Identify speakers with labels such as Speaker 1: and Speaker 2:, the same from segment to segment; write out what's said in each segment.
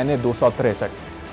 Speaker 1: NA 263।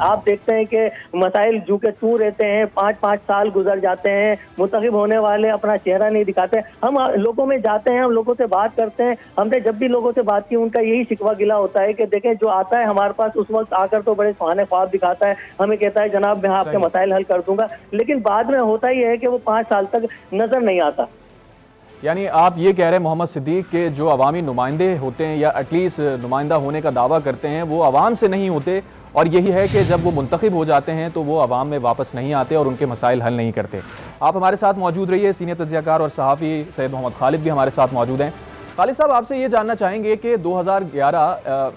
Speaker 2: آپ دیکھتے ہیں کہ مسائل جو کہ تو رہتے ہیں 5-5 سال گزر جاتے ہیں, منتخب ہونے والے اپنا چہرہ نہیں دکھاتے. ہم لوگوں میں جاتے ہیں, ہم لوگوں سے بات کرتے ہیں, ہم نے جب بھی لوگوں سے بات کی ان کا یہی شکوہ گلا ہوتا ہے کہ دیکھیں جو آتا ہے ہمارے پاس اس وقت آ کر تو بڑے سہانے خواب دکھاتا ہے, ہمیں کہتا ہے جناب میں آپ کے مسائل حل کر دوں گا, لیکن بعد میں ہوتا یہ ہے کہ وہ 5 سال تک نظر نہیں آتا.
Speaker 1: یعنی آپ یہ کہہ رہے ہیں محمد صدیق کہ جو عوامی نمائندے ہوتے ہیں یا ایٹ لیسٹ نمائندہ ہونے کا دعویٰ کرتے ہیں وہ عوام سے نہیں ہوتے, اور یہی ہے کہ جب وہ منتخب ہو جاتے ہیں تو وہ عوام میں واپس نہیں آتے اور ان کے مسائل حل نہیں کرتے. آپ ہمارے ساتھ موجود رہیے. سینئر تجزیہ کار اور صحافی سید محمد خالد بھی ہمارے ساتھ موجود ہیں. خالد صاحب, آپ سے یہ جاننا چاہیں گے کہ 2011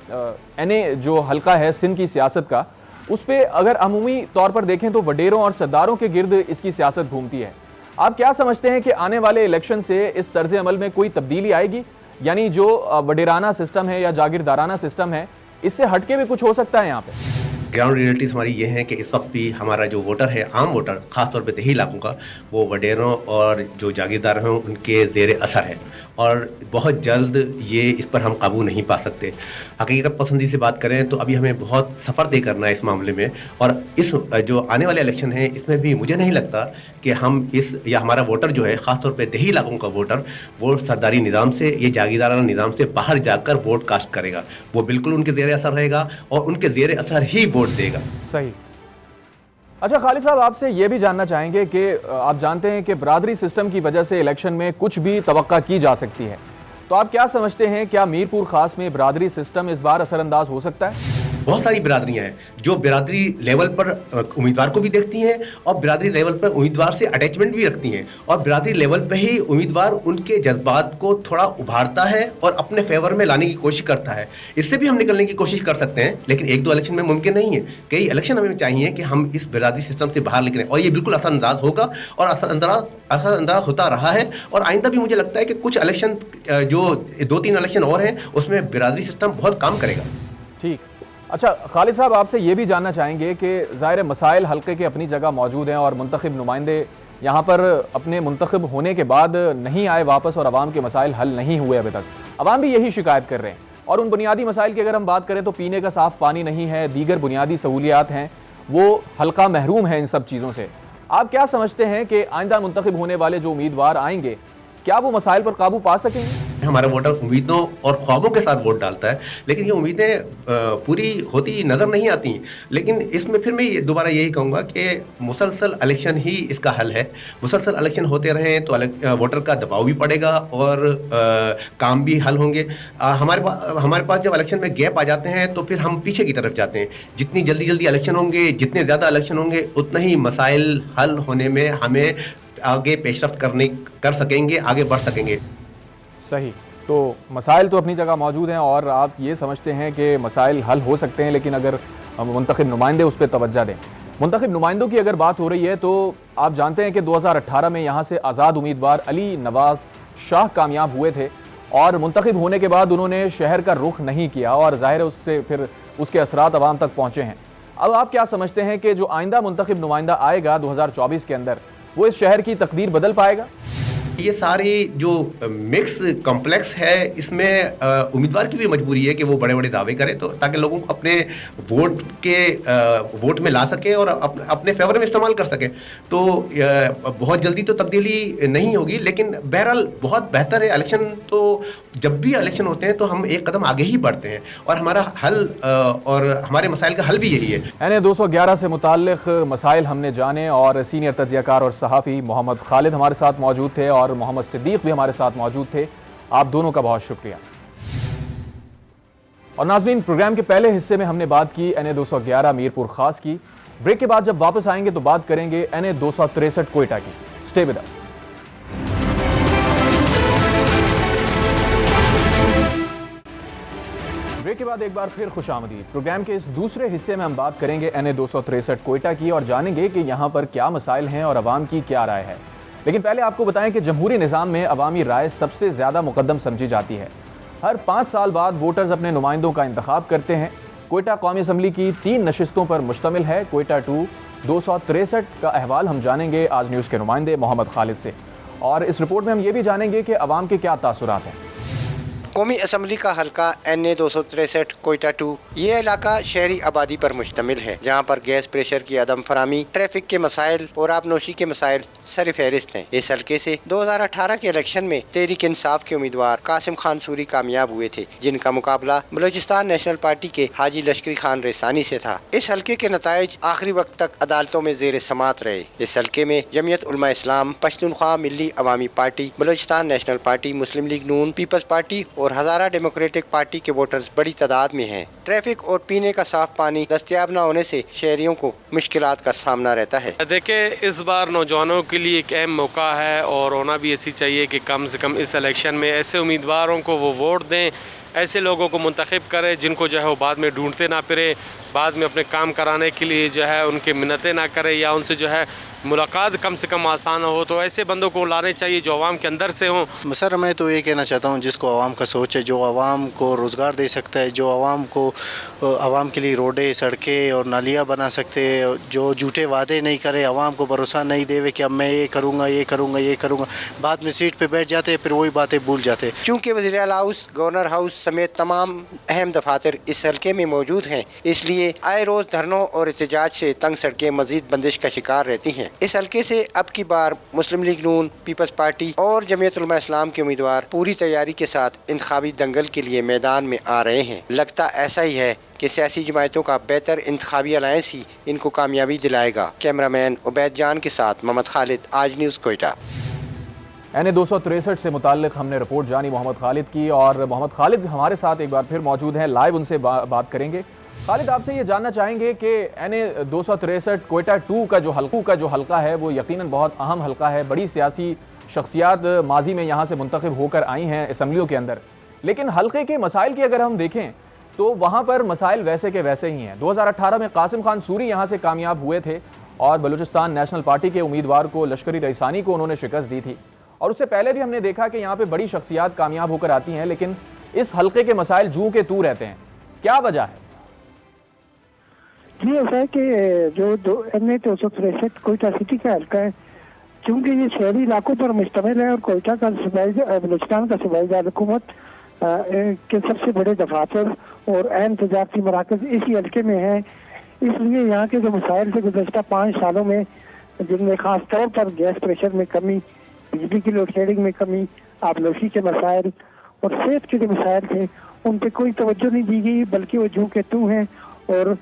Speaker 1: NA جو حلقہ ہے سندھ کی سیاست کا, اس پہ اگر عمومی طور پر دیکھیں تو وڈیروں اور سرداروں کے گرد اس کی سیاست گھومتی ہے. آپ کیا سمجھتے ہیں کہ آنے والے الیکشن سے اس طرز عمل میں کوئی تبدیلی آئے گی؟ یعنی جو وڈیرانہ سسٹم ہے یا جاگیردارانہ سسٹم ہے اس سے ہٹ کے بھی کچھ ہو سکتا ہے یہاں پہ؟
Speaker 3: گراؤنڈ ریئلٹیز ہماری یہ ہیں کہ اس وقت بھی ہمارا جو ووٹر ہے, عام ووٹر خاص طور پہ دیہی علاقوں کا, وہ وڈیروں اور جو جاگیردار ہیں ان کے زیر اثر ہے, اور بہت جلد یہ اس پر ہم قابو نہیں پا سکتے. حقیقت پسندی سے بات کریں تو ابھی ہمیں بہت سفر طے کرنا ہے اس معاملے میں, اور اس جو آنے والے الیکشن ہیں اس میں بھی مجھے نہیں لگتا کہ ہم اس یا ہمارا ووٹر جو ہے خاص طور پہ دیہی علاقوں کا ووٹر وہ سرداری نظام سے یا جاگیردارانہ نظام سے باہر جا کر ووٹ کاسٹ کرے گا. وہ بالکل ان کے زیر اثر رہے گا اور ان کے زیر اثر ہی ووٹ دے گا.
Speaker 1: صحیح. اچھا خالد صاحب, آپ سے یہ بھی جاننا چاہیں گے کہ آپ جانتے ہیں کہ برادری سسٹم کی وجہ سے الیکشن میں کچھ بھی توقع کی جا سکتی ہے, تو آپ کیا سمجھتے ہیں کیا میرپور خاص میں برادری سسٹم اس بار اثر انداز ہو سکتا ہے؟
Speaker 3: بہت ساری برادریاں ہیں جو برادری لیول پر امیدوار کو بھی دیکھتی ہیں اور برادری لیول پر امیدوار سے اٹیچمنٹ بھی رکھتی ہیں, اور برادری لیول پہ ہی امیدوار ان کے جذبات کو تھوڑا ابھارتا ہے اور اپنے فیور میں لانے کی کوشش کرتا ہے. اس سے بھی ہم نکلنے کی کوشش کر سکتے ہیں, لیکن 1-2 الیکشن میں ممکن نہیں ہے. کئی الیکشن ہمیں چاہیے کہ ہم اس برادری سسٹم سے باہر نکلیں, اور یہ بالکل اثر انداز ہوگا اور اثر انداز ہوتا رہا ہے, اور آئندہ بھی مجھے لگتا ہے کہ کچھ الیکشن جو 2-3 الیکشن اور ہیں اس میں برادری سسٹم بہت کام کرے گا.
Speaker 1: ٹھیک. اچھا خالد صاحب, آپ سے یہ بھی جاننا چاہیں گے کہ ظاہر مسائل حلقے کے اپنی جگہ موجود ہیں اور منتخب نمائندے یہاں پر اپنے منتخب ہونے کے بعد نہیں آئے واپس اور عوام کے مسائل حل نہیں ہوئے ابھی تک. عوام بھی یہی شکایت کر رہے ہیں, اور ان بنیادی مسائل کی اگر ہم بات کریں تو پینے کا صاف پانی نہیں ہے, دیگر بنیادی سہولیات ہیں, وہ حلقہ محروم ہے ان سب چیزوں سے. آپ کیا سمجھتے ہیں کہ آئندہ منتخب ہونے والے جو امیدوار آئیں گے کیا وہ مسائل پر قابو پا سکیں گے؟
Speaker 3: ہمارا ووٹر امیدوں اور خوابوں کے ساتھ ووٹ ڈالتا ہے, لیکن یہ امیدیں پوری ہوتی نظر نہیں آتی. لیکن اس میں پھر میں دوبارہ یہی کہوں گا کہ مسلسل الیکشن ہی اس کا حل ہے. مسلسل الیکشن ہوتے رہیں تو ووٹر کا دباؤ بھی پڑے گا اور کام بھی حل ہوں گے. ہمارے پاس جب الیکشن میں گیپ آ جاتے ہیں تو پھر ہم پیچھے کی طرف جاتے ہیں. جتنی جلدی الیکشن ہوں گے, جتنے زیادہ الیکشن ہوں گے, اتنا ہی مسائل حل ہونے میں ہمیں آگے پیش رفت کر سکیں گے, آگے بڑھ سکیں گے.
Speaker 1: صحیح. تو مسائل تو اپنی جگہ موجود ہیں اور آپ یہ سمجھتے ہیں کہ مسائل حل ہو سکتے ہیں, لیکن اگر منتخب نمائندے اس پہ توجہ دیں. منتخب نمائندوں کی اگر بات ہو رہی ہے تو آپ جانتے ہیں کہ 2018 میں یہاں سے آزاد امیدوار علی نواز شاہ کامیاب ہوئے تھے, اور منتخب ہونے کے بعد انہوں نے شہر کا رخ نہیں کیا, اور ظاہر ہے اس سے پھر اس کے اثرات عوام تک پہنچے ہیں. اب آپ کیا سمجھتے ہیں کہ جو آئندہ منتخب نمائندہ آئے گا 2024 کے اندر, وہ اس شہر کی تقدیر بدل پائے گا؟
Speaker 3: یہ ساری جو مکس کمپلیکس ہے اس میں امیدوار کی بھی مجبوری ہے کہ وہ بڑے بڑے دعوے کرے تو تاکہ لوگوں کو اپنے ووٹ میں لا سکے اور اپنے فیور میں استعمال کر سکے. تو بہت جلدی تو تبدیلی نہیں ہوگی, لیکن بہرحال بہت بہتر ہے. الیکشن تو جب بھی الیکشن ہوتے ہیں تو ہم ایک قدم آگے ہی بڑھتے ہیں, اور ہمارا حل اور ہمارے مسائل کا حل بھی یہی ہے.
Speaker 1: NA 211 سے متعلق مسائل ہم نے جانے, اور سینئر تجزیہ کار اور صحافی محمد خالد ہمارے ساتھ موجود تھے اور محمد صدیق بھی ہمارے ساتھ موجود تھے. آپ دونوں کا بہت شکریہ. اور ناظرین, پروگرام کے پہلے حصے میں ہم نے بات کی NA 211 میرپور خاص کی. بریک کے بعد جب واپس آئیں گے تو بات کریں گے NA 263 کوئٹہ کی. Stay with us. بریک کے بعد ایک بار پھر خوش آمدید. پروگرام کے اس دوسرے حصے میں ہم بات کریں گے NA 263 کوئٹہ کی, اور جانیں گے کہ یہاں پر کیا مسائل ہیں اور عوام کی کیا رائے ہے. لیکن پہلے آپ کو بتائیں کہ جمہوری نظام میں عوامی رائے سب سے زیادہ مقدم سمجھی جاتی ہے. ہر 5 سال بعد ووٹرز اپنے نمائندوں کا انتخاب کرتے ہیں. کوئٹہ قومی اسمبلی کی 3 نشستوں پر مشتمل ہے. کوئٹہ 263 کا احوال ہم جانیں گے آج نیوز کے نمائندے محمد خالد سے, اور اس رپورٹ میں ہم یہ بھی جانیں گے کہ عوام کے کیا تاثرات ہیں.
Speaker 4: قومی اسمبلی کا حلقہ NA 263 کوئٹہ 2 یہ علاقہ شہری آبادی پر مشتمل ہے، جہاں پر گیس پریشر کی عدم فراہمی، ٹریفک کے مسائل اور آب نوشی کے مسائل سر فہرست ہیں۔ اس حلقے سے 2018 کے الیکشن میں تحریک انصاف کے امیدوار قاسم خان سوری کامیاب ہوئے تھے، جن کا مقابلہ بلوچستان نیشنل پارٹی کے حاجی لشکری خان ریسانی سے تھا۔ اس حلقے کے نتائج آخری وقت تک عدالتوں میں زیر سماعت رہے۔ اس حلقے میں جمعیت علماء اسلام، پشتونخوا ملی عوامی پارٹی، بلوچستان نیشنل پارٹی، مسلم لیگ نون، پیپلز پارٹی اور ہزارہ ڈیموکریٹک پارٹی کے ووٹرز بڑی تعداد میں ہیں۔ ٹریفک اور پینے کا صاف پانی دستیاب نہ ہونے سے شہریوں کو مشکلات کا سامنا رہتا ہے۔
Speaker 5: دیکھیں، اس بار نوجوانوں کے لیے ایک اہم موقع ہے اور ہونا بھی ایسی چاہیے کہ کم سے کم اس الیکشن میں ایسے امیدواروں کو وہ ووٹ دیں، ایسے لوگوں کو منتخب کرے جن کو جو ہے وہ بعد میں ڈھونڈتے نہ پھرے، بعد میں اپنے کام کرانے کے لیے جو ہے ان کی منتیں نہ کرے یا ان سے جو ہے ملاقات کم سے کم آسان ہو، تو ایسے بندوں کو لانے چاہیے جو عوام کے اندر سے ہوں۔
Speaker 6: سر میں تو یہ کہنا چاہتا ہوں جس کو عوام کا سوچ ہے، جو عوام کو روزگار دے سکتا ہے، جو عوام کے لیے روڈیں، سڑکیں اور نالیاں بنا سکتے، جو جھوٹے وعدے نہیں کرے، عوام کو بھروسہ نہیں دے کہ اب میں یہ کروں گا یہ کروں گا یہ کروں گا، بعد میں سیٹ پہ بیٹھ جاتے پھر وہی باتیں بھول جاتے۔
Speaker 4: چونکہ وزیر اعلیٰ ہاؤس، گورنر ہاؤس سمیت تمام اہم دفاتر اس حلقے میں موجود ہیں، اس لیے آئے روز دھرنوں اور احتجاج سے تنگ سڑکیں مزید بندش کا شکار رہتی ہیں۔ اس حلقے سے اب کی بار مسلم لیگ نون، پیپلز پارٹی اور جمعیت علماء اسلام کے امیدوار پوری تیاری کے ساتھ انتخابی دنگل کے لیے میدان میں آ رہے ہیں۔ لگتا ایسا ہی ہے کہ سیاسی جماعتوں کا بہتر انتخابی الائنس ہی ان کو کامیابی دلائے گا۔ کیمرہ مین عبید جان کے ساتھ محمد خالد، آج نیوز کوئٹہ۔
Speaker 1: NA 263 سے متعلق ہم نے رپورٹ جانی محمد خالد کی، اور محمد خالد ہمارے ساتھ ایک بار پھر موجود ہیں، لائیو ان سے بات کریں گے۔ خالد، آپ سے یہ جاننا چاہیں گے کہ NA 263 کوئٹہ 2 کا جو حلقہ ہے وہ یقیناً بہت اہم حلقہ ہے، بڑی سیاسی شخصیات ماضی میں یہاں سے منتخب ہو کر آئی ہیں اسمبلیوں کے اندر، لیکن حلقے کے مسائل کی اگر ہم دیکھیں تو وہاں پر مسائل ویسے کے ویسے ہی ہیں۔ 2018 میں قاسم خان سوری یہاں سے کامیاب ہوئے تھے اور بلوچستان نیشنل پارٹی کے امیدوار کو لشکری ریسانی کو انہوں نے شکست دی تھی، اور اس سے پہلے بھی ہم نے دیکھا کہ یہاں پہ بڑی شخصیات کامیاب ہو کر آتی ہیں، لیکن اس حلقے کے مسائل جوں کے تو رہتے ہیں، کیا وجہ ہے؟
Speaker 7: یہ ایسا ہے کہ جو NA 263 کوئٹہ سٹی کا حلقہ ہے، چونکہ یہ شہری علاقوں پر مشتمل ہے اور کوئٹہ کا بلوچستان کا صوبائی دارالحکومت کے سب سے بڑے دفاتر اور اہم تجارتی مراکز اسی حلقے میں ہیں، اس لیے یہاں کے جو مسائل تھے گزشتہ 5 سالوں میں، جن میں خاص طور پر گیس پریشر میں کمی، بجلی کی لوڈ شیڈنگ میں کمی، آبنوشی کے مسائل اور صحت کے جو مسائل تھے ان پہ کوئی توجہ نہیں دی گئی، بلکہ وہ جوں کے تو ہیں۔ اور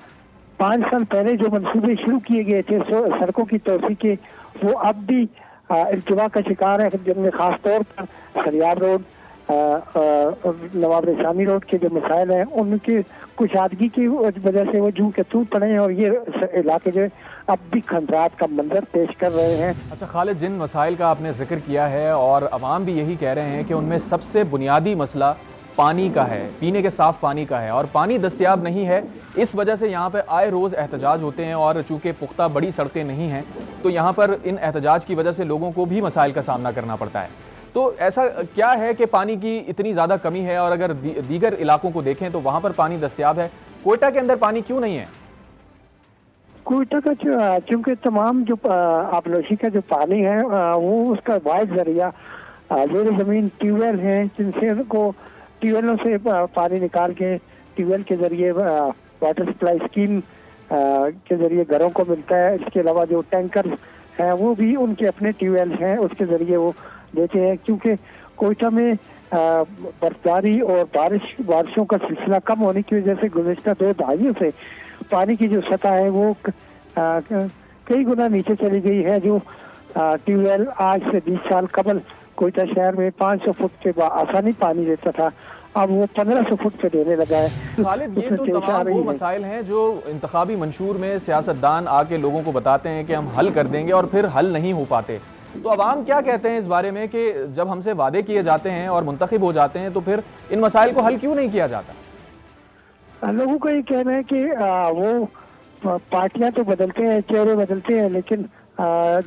Speaker 7: 5 سال پہلے جو منصوبے شروع کیے گئے تھے سڑکوں کی توسیع کے، وہ اب بھی التوا کا شکار ہے، جن میں خاص طور پر سریاب روڈ، نواب ریسانی روڈ کے جو مسائل ہیں ان کی کشادگی کی وجہ سے وہ جوں کے تو پڑے ہیں، اور یہ علاقے جو اب بھی خندرات کا منظر پیش کر رہے ہیں۔
Speaker 1: اچھا خالد، جن مسائل کا آپ نے ذکر کیا ہے اور عوام بھی یہی کہہ رہے ہیں کہ ان میں سب سے بنیادی مسئلہ پانی کا ہے، پینے کے صاف پانی کا ہے، اور پانی دستیاب نہیں ہے، اس وجہ سے یہاں پہ آئے روز احتجاج ہوتے ہیں، اور چونکہ پختہ بڑی سڑکیں نہیں ہیں تو یہاں پر ان احتجاج کی وجہ سے لوگوں کو بھی مسائل کا سامنا کرنا پڑتا ہے۔ تو ایسا کیا ہے کہ پانی کی اتنی زیادہ کمی ہے، اور اگر دیگر علاقوں کو دیکھیں تو وہاں پر پانی دستیاب ہے، کوئٹہ کے اندر پانی کیوں نہیں ہے؟
Speaker 7: کوئٹہ کا چونکہ تمام جو آبنوشی کا جو پانی ہے وہ اس کا واحد ذریعہ زیر زمین ٹیوب ویل ہیں، جن سے ان کو ٹیوب ویلوں سے پانی نکال کے ٹیوب ویل کے ذریعے واٹر سپلائی اسکیم کے ذریعے گھروں کو ملتا ہے۔ اس کے علاوہ جو ٹینکر ہیں وہ بھی ان کے اپنے ٹیوب ویل ہیں، اس کے ذریعے وہ دیتے ہیں۔ کیونکہ کوئٹہ میں برفباری اور بارشوں کا سلسلہ کم ہونے کی وجہ سے گزشتہ 2 دہائیوں سے پانی کی جو سطح ہے وہ کئی گنا نیچے چلی گئی ہے۔ جو ٹیوب ویل آج سے 20 سال قبل کوئٹہ شہر میں 500 فٹ پہ آسانی پانی دیتا تھا، اب وہ 1500 فٹ پہ دینے لگا ہے۔
Speaker 1: خالد، یہ تو تمام وہ مسائل ہیں جو انتخابی منشور میں سیاستدان آ کے لوگوں کو بتاتے ہیں کہ ہم حل کر دیں گے، اور پھر حل نہیں ہو پاتے۔ تو عوام کیا کہتے ہیں اس بارے میں کہ جب ہم سے وعدے کیے جاتے ہیں اور منتخب ہو جاتے ہیں تو پھر ان مسائل کو حل کیوں نہیں کیا جاتا؟
Speaker 7: لوگوں کا یہ کہنا ہے کہ وہ پارٹیاں تو بدلتے ہیں، چہرے بدلتے ہیں، لیکن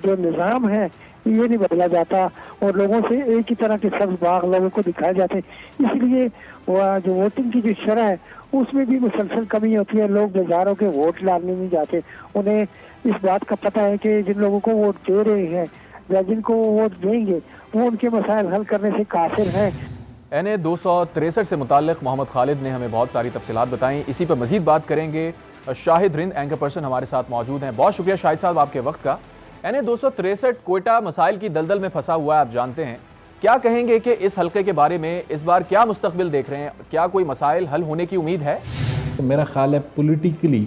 Speaker 7: جو نظام ہے یہ نہیں بدلا جاتا، اور لوگوں سے ایک ہی طرح کے سبز باغ لوگوں کو دکھائے جاتے ہیں۔ اس لیے جو ووٹنگ کی جو شرح ہے اس میں بھی مسلسل کمی ہوتی ہے، لوگ بازار ہو کے ووٹ ڈالنے نہیں جاتے۔ انہیں اس بات کا پتہ ہے کہ جن لوگوں کو ووٹ دے رہے ہیں یا جن کو ووٹ دیں گے وہ ان کے مسائل حل کرنے سے قاصر ہیں۔
Speaker 1: NA 263 سے متعلق محمد خالد نے ہمیں بہت ساری تفصیلات بتائیں. اسی پر مزید بات کریں گے. شاہد رند اینکر پرسن ہمارے ساتھ موجود ہیں. بہت شکریہ شاہد صاحب آپ کے وقت کا. NA 263 کوئٹہ مسائل کی دلدل میں پھنسا ہوا ہے, آپ جانتے ہیں. کیا کہیں گے کہ اس حلقے کے بارے میں اس بار کیا مستقبل دیکھ رہے ہیں؟ کیا کوئی مسائل حل ہونے کی امید ہے؟
Speaker 8: میرا خیال ہے پولیٹیکلی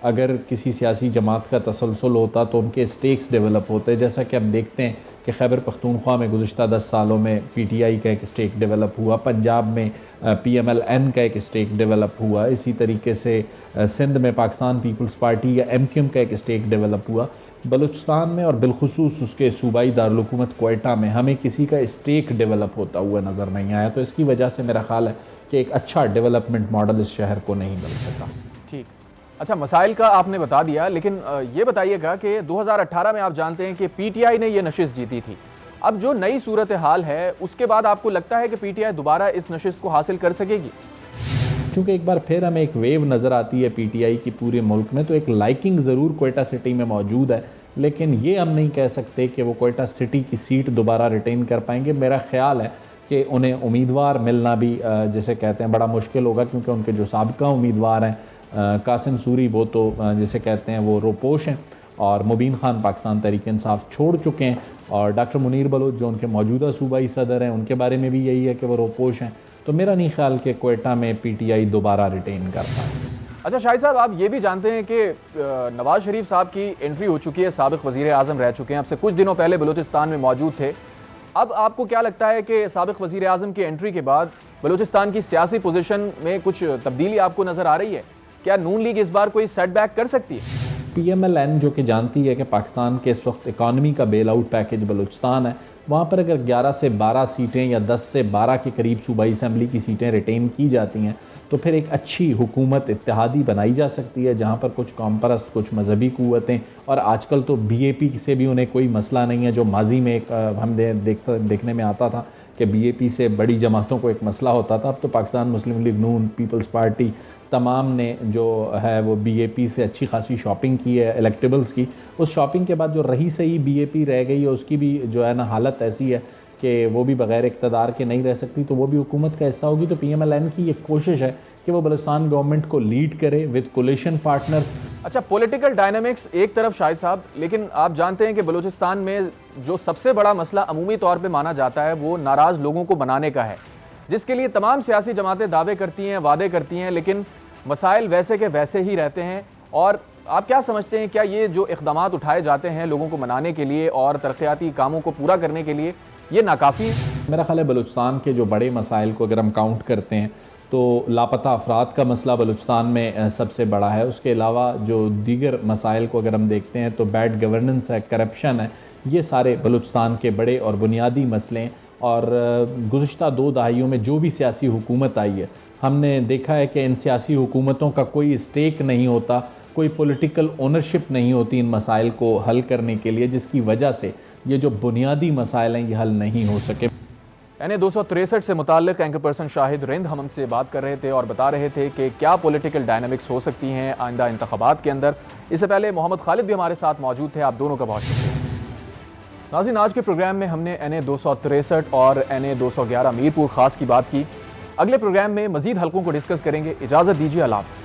Speaker 8: اگر کسی سیاسی جماعت کا تسلسل ہوتا تو ان کے سٹیکس ڈیولپ ہوتے, جیسا کہ ہم دیکھتے ہیں کہ خیبر پختونخوا میں گزشتہ 10 سالوں میں PTI کا ایک سٹیک ڈیولپ ہوا, پنجاب میں PMLN کا ایک سٹیک ڈیولپ ہوا, اسی طریقے سے سندھ میں پاکستان پیپلز پارٹی یا MQM کا ایک سٹیک ڈیولپ ہوا. بلوچستان میں اور بالخصوص اس کے صوبائی دارالحکومت کوئٹہ میں ہمیں کسی کا اسٹیک ڈیولپ ہوتا ہوا نظر نہیں آیا, تو اس کی وجہ سے میرا خیال ہے کہ ایک اچھا ڈیولپمنٹ ماڈل اس شہر کو نہیں مل سکا.
Speaker 1: ٹھیک, اچھا مسائل کا آپ نے بتا دیا, لیکن یہ بتائیے گا کہ 2018 میں آپ جانتے ہیں کہ PTI نے یہ نشست جیتی تھی. اب جو نئی صورتحال ہے اس کے بعد آپ کو لگتا ہے کہ PTI دوبارہ اس نشست کو حاصل کر سکے گی؟
Speaker 8: چونکہ ایک بار پھر ہمیں ایک ویو نظر آتی ہے PTI کی پورے ملک میں, تو ایک لائکنگ ضرور کوئٹہ سٹی میں موجود ہے, لیکن یہ ہم نہیں کہہ سکتے کہ وہ کوئٹہ سٹی کی سیٹ دوبارہ ریٹین کر پائیں گے. میرا خیال ہے کہ انہیں امیدوار ملنا بھی جسے کہتے ہیں بڑا مشکل ہوگا, کیونکہ ان کے جو سابقہ امیدوار ہیں قاسم سوری وہ تو جسے کہتے ہیں وہ روپوش ہیں, اور مبین خان پاکستان تحریک انصاف چھوڑ چکے ہیں, اور ڈاکٹر منیر بلوچ جو ان کے موجودہ صوبائی صدر ہیں ان کے بارے میں بھی یہی ہے کہ وہ روپوش ہیں. تو میرا نہیں خیال کہ کوئٹہ میں PTI دوبارہ ریٹین کر پائے.
Speaker 1: اچھا شاہد صاحب, آپ یہ بھی جانتے ہیں کہ نواز شریف صاحب کی انٹری ہو چکی ہے, سابق وزیر اعظم رہ چکے ہیں, اب سے کچھ دنوں پہلے بلوچستان میں موجود تھے. اب آپ کو کیا لگتا ہے کہ سابق وزیر اعظم کی انٹری کے بعد بلوچستان کی سیاسی پوزیشن میں کچھ تبدیلی آپ کو نظر آ رہی ہے؟ کیا نون لیگ اس بار کوئی سیٹ بیک کر سکتی ہے؟
Speaker 8: PMLN جو کہ جانتی ہے کہ پاکستان کے اس وقت اکانومی کا بیل آؤٹ پیکج بلوچستان ہے, وہاں پر اگر 11 سے 12 سیٹیں یا 10 سے 12 کے قریب صوبائی اسمبلی کی سیٹیں ریٹین کی جاتی ہیں تو پھر ایک اچھی حکومت اتحادی بنائی جا سکتی ہے, جہاں پر کچھ قوم پرست, کچھ مذہبی قوتیں, اور آج کل تو BAP سے بھی انہیں کوئی مسئلہ نہیں ہے, جو ماضی میں ایک ہم دیکھنے میں آتا تھا کہ BAP سے بڑی جماعتوں کو ایک مسئلہ ہوتا تھا. اب تو پاکستان مسلم لیگ نون, پیپلز پارٹی تمام نے جو ہے وہ BAP سے اچھی خاصی شاپنگ کی ہے الیکٹیبلز کی. اس شاپنگ کے بعد جو رہی صحیح BAP رہ گئی ہے, اس کی بھی جو ہے نا حالت ایسی ہے کہ وہ بھی بغیر اقتدار کے نہیں رہ سکتی, تو وہ بھی حکومت کا حصہ ہوگی. تو PMLN کی یہ کوشش ہے کہ وہ بلوچستان گورنمنٹ کو لیڈ کرے وتھ کولیشن پارٹنر.
Speaker 1: اچھا, پولیٹیکل ڈائنامکس ایک طرف شاہد صاحب, لیکن آپ جانتے ہیں کہ بلوچستان میں جو سب سے بڑا مسئلہ عمومی طور پہ مانا جاتا ہے وہ ناراض لوگوں کو بنانے کا ہے, جس کے لیے تمام سیاسی جماعتیں دعوے کرتی ہیں, وعدے کرتی ہیں, لیکن مسائل ویسے کے ویسے ہی رہتے ہیں. اور آپ کیا سمجھتے ہیں, کیا یہ جو اقدامات اٹھائے جاتے ہیں لوگوں کو منانے کے لیے اور ترقیاتی کاموں کو پورا کرنے کے لیے, یہ ناکافی ہے؟
Speaker 8: میرا خیال ہے بلوچستان کے جو بڑے مسائل کو اگر ہم کاؤنٹ کرتے ہیں تو لاپتہ افراد کا مسئلہ بلوچستان میں سب سے بڑا ہے. اس کے علاوہ جو دیگر مسائل کو اگر ہم دیکھتے ہیں تو بیڈ گورننس ہے, کرپشن ہے, یہ سارے بلوچستان کے بڑے اور بنیادی مسئلے ہیں. اور گزشتہ 2 دہائیوں میں جو بھی سیاسی حکومت آئی ہے, ہم نے دیکھا ہے کہ ان سیاسی حکومتوں کا کوئی اسٹیک نہیں ہوتا, کوئی پولیٹیکل اونرشپ نہیں ہوتی ان مسائل کو حل کرنے کے لیے, جس کی وجہ سے یہ جو بنیادی مسائل ہیں یہ حل نہیں ہو سکے.
Speaker 1: NA 263 سے متعلق اینکر پرسن شاہد رند ہم سے بات کر رہے تھے اور بتا رہے تھے کہ کیا پولیٹیکل ڈائنامکس ہو سکتی ہیں آئندہ انتخابات کے اندر. اس سے پہلے محمد خالد بھی ہمارے ساتھ موجود تھے, آپ دونوں کا بہت شکریہ. ناظرین, آج کے پروگرام میں ہم نے NA 263 اور NA 211 میرپور خاص کی بات کی. اگلے پروگرام میں مزید حلقوں کو ڈسکس کریں گے. اجازت دیجیے, اللہ حافظ.